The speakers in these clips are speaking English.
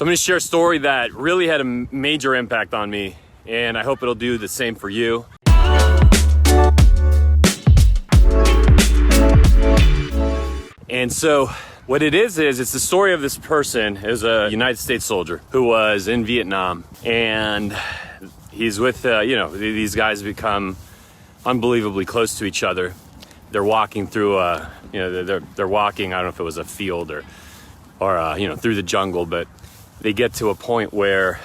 So I'm going to share a story that really had a major impact on me, and I hope it'll do the same for you. And so what it is it's the story of this person is a United States soldier who was in Vietnam, and he's with, these guys become unbelievably close to each other. They're walking through they're walking, I don't know if it was a field or through the jungle, but they get to a point where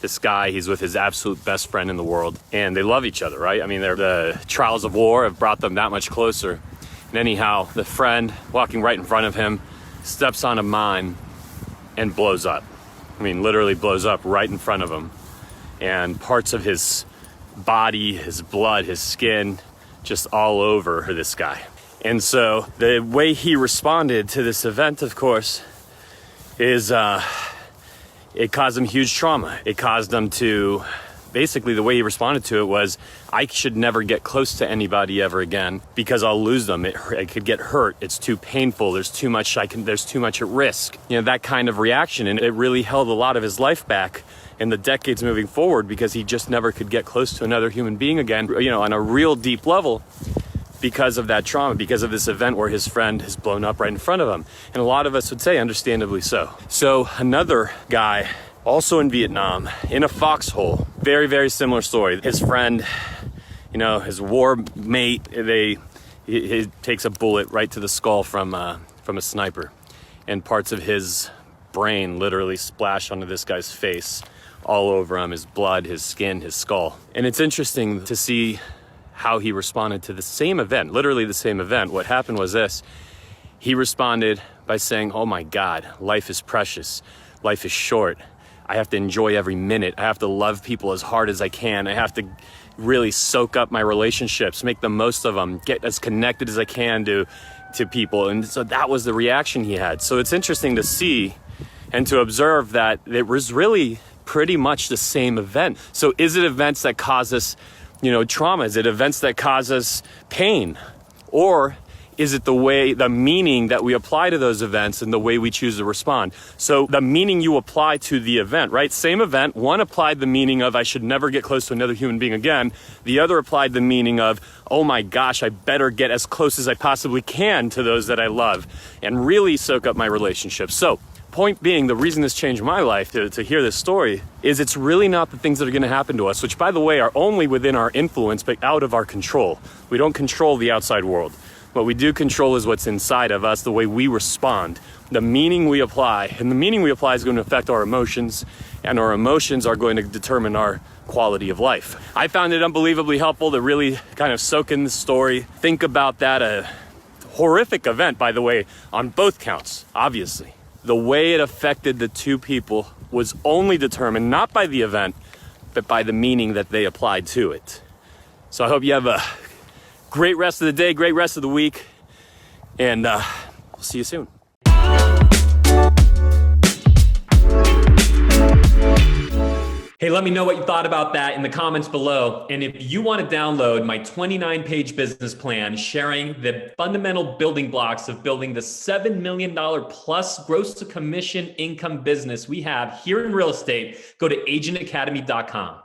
this guy, he's with his absolute best friend in the world, and they love each other, right? I mean, the trials of war have brought them that much closer. And anyhow, the friend walking right in front of him steps on a mine and blows up. I mean, literally blows up right in front of him. And parts of his body, his blood, his skin, just all over this guy. And so the way he responded to this event, of course, is it caused him huge trauma. It caused him to, basically the way he responded to it was, I should never get close to anybody ever again because I'll lose them. I could get hurt. It's too painful. There's too much at risk. That kind of reaction. And it really held a lot of his life back in the decades moving forward because he just never could get close to another human being again, on a real deep level, because of that trauma, because of this event where his friend has blown up right in front of him. And a lot of us would say, understandably so. So another guy, also in Vietnam, in a foxhole, very, very similar story. His friend, his war mate, he takes a bullet right to the skull from a sniper, and parts of his brain literally splash onto this guy's face, all over him, his blood, his skin, his skull. And it's interesting to see how he responded to the same event, literally the same event. What happened was this: he responded by saying, oh my God, life is precious, life is short. I have to enjoy every minute. I have to love people as hard as I can. I have to really soak up my relationships, make the most of them, get as connected as I can to people. And so that was the reaction he had. So it's interesting to see and to observe that it was really pretty much the same event. So is it events that cause us, trauma? Is it events that cause us pain? Or is it the meaning that we apply to those events and the way we choose to respond? So the meaning you apply to the event, right? Same event, one applied the meaning of, I should never get close to another human being again. The other applied the meaning of, oh my gosh, I better get as close as I possibly can to those that I love and really soak up my relationships. So point being, the reason this changed my life to hear this story is it's really not the things that are going to happen to us, which by the way are only within our influence but out of our control. We don't control the outside world. What we do control is what's inside of us, the way we respond, the meaning we apply. And the meaning we apply is going to affect our emotions, and our emotions are going to determine our quality of life. I found it unbelievably helpful to really kind of soak in the story, think about that, a horrific event, by the way, on both counts, obviously. The way it affected the two people was only determined not by the event, but by the meaning that they applied to it. So I hope you have a great rest of the day, great rest of the week, and we'll see you soon. Hey, let me know what you thought about that in the comments below. And if you want to download my 29-page business plan sharing the fundamental building blocks of building the $7 million plus gross to commission income business we have here in real estate, go to agentacademy.com.